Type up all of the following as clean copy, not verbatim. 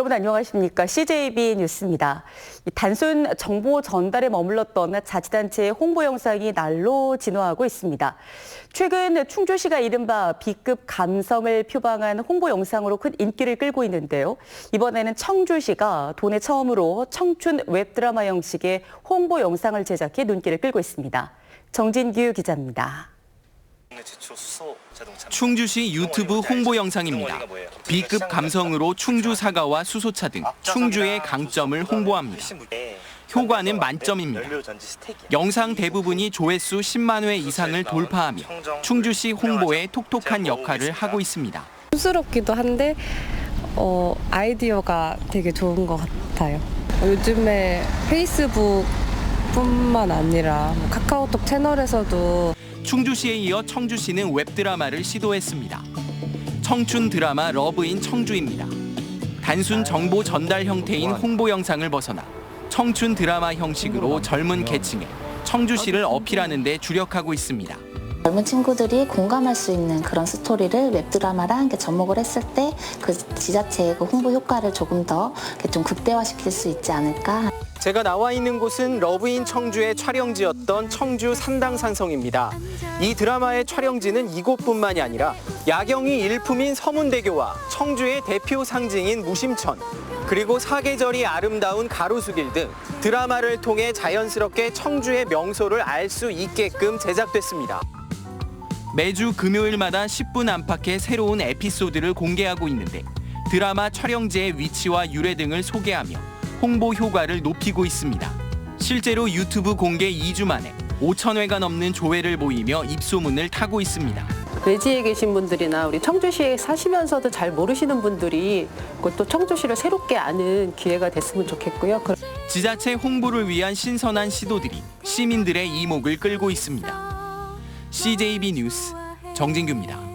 여러분 안녕하십니까? CJB 뉴스입니다. 단순 정보 전달에 머물렀던 자치단체의 홍보 영상이 날로 진화하고 있습니다. 최근 충주시가 이른바 B급 감성을 표방한 홍보 영상으로 큰 인기를 끌고 있는데요. 이번에는 청주시가 도내 처음으로 청춘 웹드라마 형식의 홍보 영상을 제작해 눈길을 끌고 있습니다. 정진규 기자입니다. 충주시 유튜브 홍보 영상입니다. B급 감성으로 충주 사과와 수소차 등 충주의 강점을 홍보합니다. 효과는 만점입니다. 영상 대부분이 조회수 10만 회 이상을 돌파하며 충주시 홍보에 톡톡한 역할을 하고 있습니다. 촌스럽기도 한데 아이디어가 되게 좋은 것 같아요. 요즘에 페이스북뿐만 아니라 카카오톡 채널에서도 충주시에 이어 청주시는 웹드라마를 시도했습니다. 청춘 드라마 러브인 청주입니다. 단순 정보 전달 형태인 홍보 영상을 벗어나 청춘 드라마 형식으로 젊은 계층에 청주시를 어필하는 데 주력하고 있습니다. 젊은 친구들이 공감할 수 있는 그런 스토리를 웹드라마랑 접목을 했을 때 그 지자체의 그 홍보 효과를 조금 더 좀 극대화시킬 수 있지 않을까. 제가 나와 있는 곳은 러브인 청주의 촬영지였던 청주 산당산성입니다. 이 드라마의 촬영지는 이곳뿐만이 아니라 야경이 일품인 서문대교와 청주의 대표 상징인 무심천, 그리고 사계절이 아름다운 가로수길 등 드라마를 통해 자연스럽게 청주의 명소를 알 수 있게끔 제작됐습니다. 매주 금요일마다 10분 안팎의 새로운 에피소드를 공개하고 있는데 드라마 촬영지의 위치와 유래 등을 소개하며 홍보 효과를 높이고 있습니다. 실제로 유튜브 공개 2주 만에 5,000회가 넘는 조회를 보이며 입소문을 타고 있습니다. 외지에 계신 분들이나 우리 청주시에 사시면서도 잘 모르시는 분들이 또 청주시를 새롭게 아는 기회가 됐으면 좋겠고요. 지자체 홍보를 위한 신선한 시도들이 시민들의 이목을 끌고 있습니다. CJB 뉴스 정진규입니다.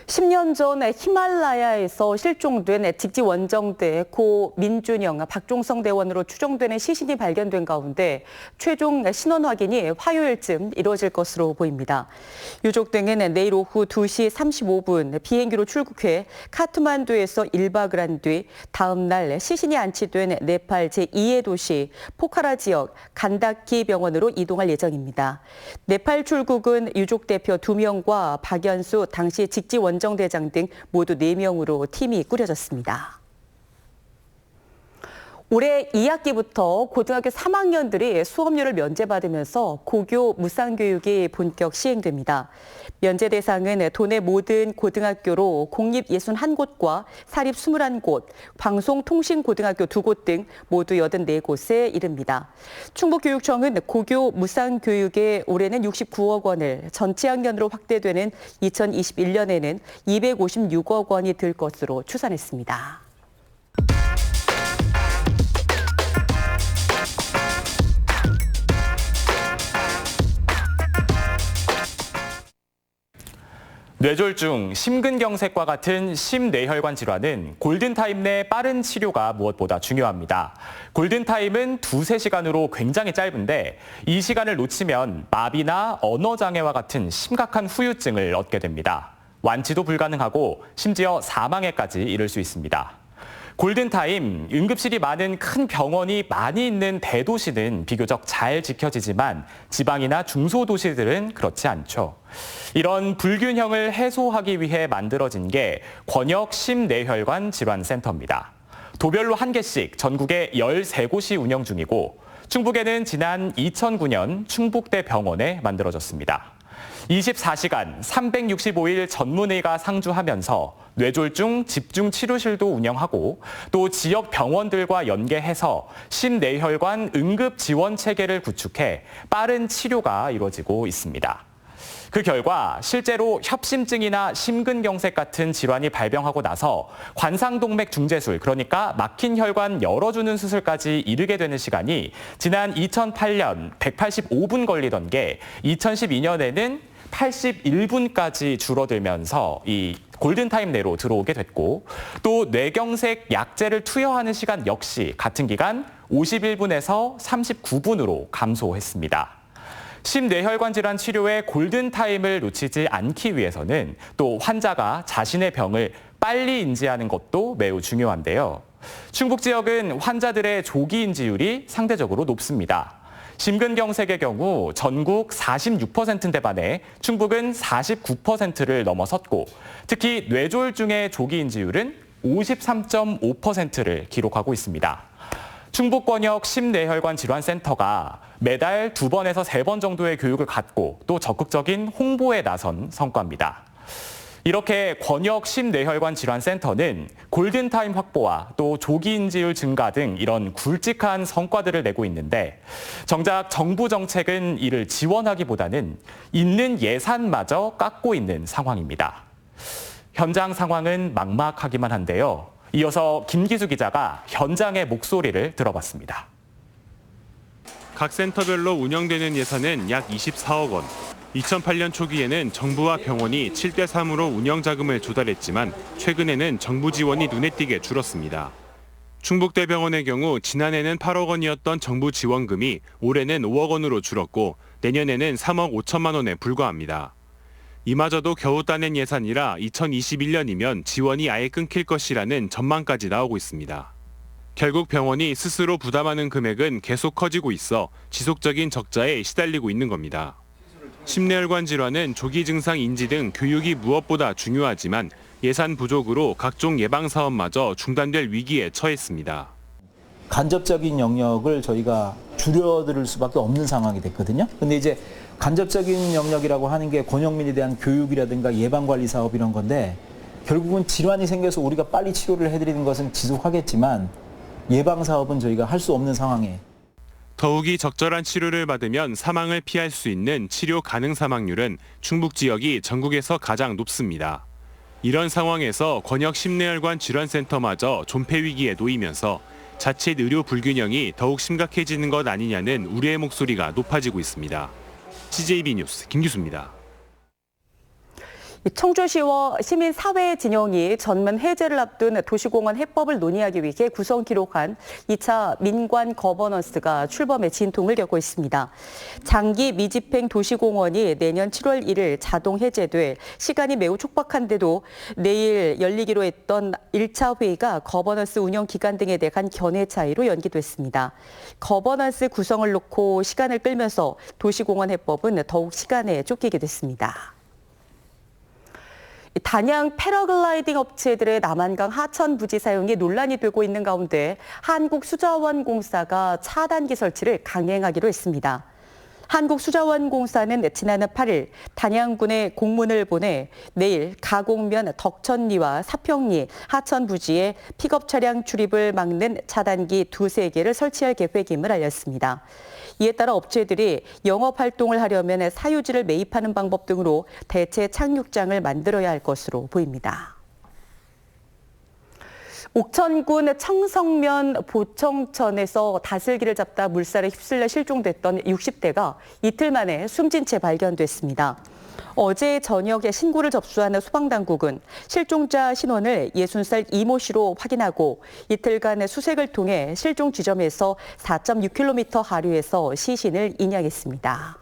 10년 전 히말라야에서 실종된 직지 원정대 고 민준영, 박종성 대원으로 추정되는 시신이 발견된 가운데 최종 신원 확인이 화요일쯤 이루어질 것으로 보입니다. 유족 등은 내일 오후 2시 35분 비행기로 출국해 카트만두에서 1박을 한 뒤 다음 날 시신이 안치된 네팔 제2의 도시 포카라 지역 간다키 병원으로 이동할 예정입니다. 네팔 출국은 유족 대표 2명과 박연수 당시 직지 원정대장 등 모두 4명으로 팀이 꾸려졌습니다. 올해 2학기부터 고등학교 3학년들이 수업료를 면제받으면서 고교 무상교육이 본격 시행됩니다. 면제 대상은 도내 모든 고등학교로 공립 61곳과 사립 21곳, 방송통신고등학교 2곳 등 모두 84곳에 이릅니다. 충북교육청은 고교 무상교육에 올해는 69억 원을, 전체 학년으로 확대되는 2021년에는 256억 원이 들 것으로 추산했습니다. 뇌졸중, 심근경색과 같은 심뇌혈관 질환은 골든타임 내 빠른 치료가 무엇보다 중요합니다. 골든타임은 2~3시간으로 굉장히 짧은데 이 시간을 놓치면 마비나 언어장애와 같은 심각한 후유증을 얻게 됩니다. 완치도 불가능하고 심지어 사망에까지 이를 수 있습니다. 골든타임, 응급실이 많은 큰 병원이 많이 있는 대도시는 비교적 잘 지켜지지만 지방이나 중소도시들은 그렇지 않죠. 이런 불균형을 해소하기 위해 만들어진 게 권역 심뇌혈관 질환센터입니다. 도별로 1개씩 전국에 13곳이 운영 중이고 충북에는 지난 2009년 충북대 병원에 만들어졌습니다. 24시간 365일 전문의가 상주하면서 뇌졸중 집중치료실도 운영하고 또 지역 병원들과 연계해서 심뇌혈관 응급지원체계를 구축해 빠른 치료가 이루어지고 있습니다. 그 결과 실제로 협심증이나 심근경색 같은 질환이 발병하고 나서 관상동맥 중재술, 그러니까 막힌 혈관 열어주는 수술까지 이르게 되는 시간이 지난 2008년 185분 걸리던 게 2012년에는 81분까지 줄어들면서 이 골든타임 내로 들어오게 됐고 또 뇌경색 약제를 투여하는 시간 역시 같은 기간 51분에서 39분으로 감소했습니다. 심뇌혈관 질환 치료의 골든타임을 놓치지 않기 위해서는 또 환자가 자신의 병을 빨리 인지하는 것도 매우 중요한데요. 충북 지역은 환자들의 조기 인지율이 상대적으로 높습니다. 심근경색의 경우 전국 46%인데 반해 충북은 49%를 넘어섰고 특히 뇌졸중의 조기 인지율은 53.5%를 기록하고 있습니다. 충북권역 심뇌혈관 질환센터가 매달 2번에서 3번 정도의 교육을 갖고 또 적극적인 홍보에 나선 성과입니다. 이렇게 권역 심뇌혈관 질환센터는 골든타임 확보와 또 조기 인지율 증가 등 이런 굵직한 성과들을 내고 있는데 정작 정부 정책은 이를 지원하기보다는 있는 예산마저 깎고 있는 상황입니다. 현장 상황은 막막하기만 한데요. 이어서 김기수 기자가 현장의 목소리를 들어봤습니다. 각 센터별로 운영되는 예산은 약 24억 원. 2008년 초기에는 정부와 병원이 7대3으로 운영 자금을 조달했지만 최근에는 정부 지원이 눈에 띄게 줄었습니다. 충북대병원의 경우 지난해는 8억 원이었던 정부 지원금이 올해는 5억 원으로 줄었고 내년에는 3억 5천만 원에 불과합니다. 이마저도 겨우 따낸 예산이라 2021년이면 지원이 아예 끊길 것이라는 전망까지 나오고 있습니다. 결국 병원이 스스로 부담하는 금액은 계속 커지고 있어 지속적인 적자에 시달리고 있는 겁니다. 심뇌혈관 질환은 조기 증상 인지 등 교육이 무엇보다 중요하지만 예산 부족으로 각종 예방 사업마저 중단될 위기에 처했습니다. 간접적인 영역을 저희가 줄여들 수밖에 없는 상황이 됐거든요. 근데 이제 간접적인 영역이라고 하는 게 권역민에 대한 교육이라든가 예방관리 사업 이런 건데 결국은 질환이 생겨서 우리가 빨리 치료를 해드리는 것은 지속하겠지만 예방 사업은 저희가 할 수 없는 상황에. 더욱이 적절한 치료를 받으면 사망을 피할 수 있는 치료 가능 사망률은 충북 지역이 전국에서 가장 높습니다. 이런 상황에서 권역 심뇌혈관 질환센터마저 존폐 위기에 놓이면서 자칫 의료 불균형이 더욱 심각해지는 것 아니냐는 우려의 목소리가 높아지고 있습니다. CJB 뉴스 김기수입니다. 청주시와 시민사회 진영이 전면 해제를 앞둔 도시공원 해법을 논의하기 위해 구성 기록한 2차 민관 거버넌스가 출범에 진통을 겪고 있습니다. 장기 미집행 도시공원이 내년 7월 1일 자동 해제돼 시간이 매우 촉박한데도 내일 열리기로 했던 1차 회의가 거버넌스 운영 기간 등에 대한 견해 차이로 연기됐습니다. 거버넌스 구성을 놓고 시간을 끌면서 도시공원 해법은 더욱 시간에 쫓기게 됐습니다. 단양 패러글라이딩 업체들의 남한강 하천 부지 사용이 논란이 되고 있는 가운데 한국수자원공사가 차단기 설치를 강행하기로 했습니다. 한국수자원공사는 지난해 8일 단양군에 공문을 보내 내일 가곡면 덕천리와 사평리 하천 부지에 픽업 차량 출입을 막는 차단기 2~3개를 설치할 계획임을 알렸습니다. 이에 따라 업체들이 영업 활동을 하려면 사유지를 매입하는 방법 등으로 대체 착륙장을 만들어야 할 것으로 보입니다. 옥천군 청성면 보청천에서 다슬기를 잡다 물살에 휩쓸려 실종됐던 60대가 이틀 만에 숨진 채 발견됐습니다. 어제 저녁에 신고를 접수한 소방당국은 실종자 신원을 60살 이모 씨로 확인하고 이틀간 수색을 통해 실종 지점에서 4.6km 하류에서 시신을 인양했습니다.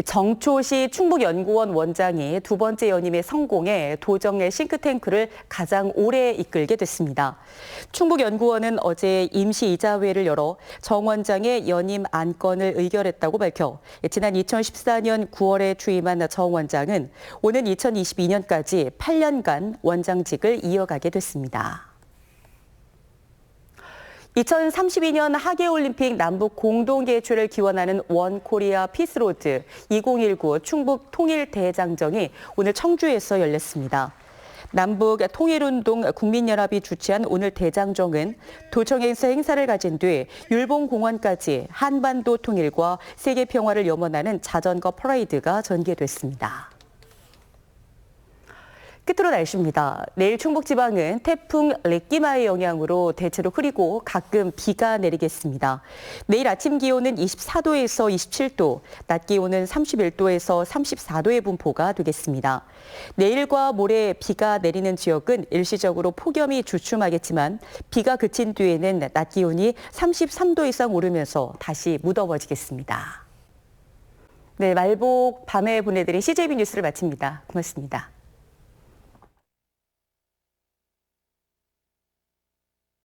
정초시 충북연구원 원장이 두 번째 연임의 성공에 도정의 싱크탱크를 가장 오래 이끌게 됐습니다. 충북연구원은 어제 임시이자회를 열어 정 원장의 연임 안건을 의결했다고 밝혀 지난 2014년 9월에 취임한 정 원장은 오는 2022년까지 8년간 원장직을 이어가게 됐습니다. 2032년 하계올림픽 남북 공동 개최를 기원하는 원 코리아 피스로드 2019 충북 통일대장정이 오늘 청주에서 열렸습니다. 남북 통일운동 국민연합이 주최한 오늘 대장정은 도청에서 행사를 가진 뒤 율봉공원까지 한반도 통일과 세계 평화를 염원하는 자전거 퍼레이드가 전개됐습니다. 끝으로 날씨입니다. 내일 충북지방은 태풍 레끼마의 영향으로 대체로 흐리고 가끔 비가 내리겠습니다. 내일 아침 기온은 24도에서 27도, 낮 기온은 31도에서 34도의 분포가 되겠습니다. 내일과 모레 비가 내리는 지역은 일시적으로 폭염이 주춤하겠지만 비가 그친 뒤에는 낮 기온이 33도 이상 오르면서 다시 무더워지겠습니다. 네, 말복 밤에 보내드린 CJB 뉴스를 마칩니다. 고맙습니다.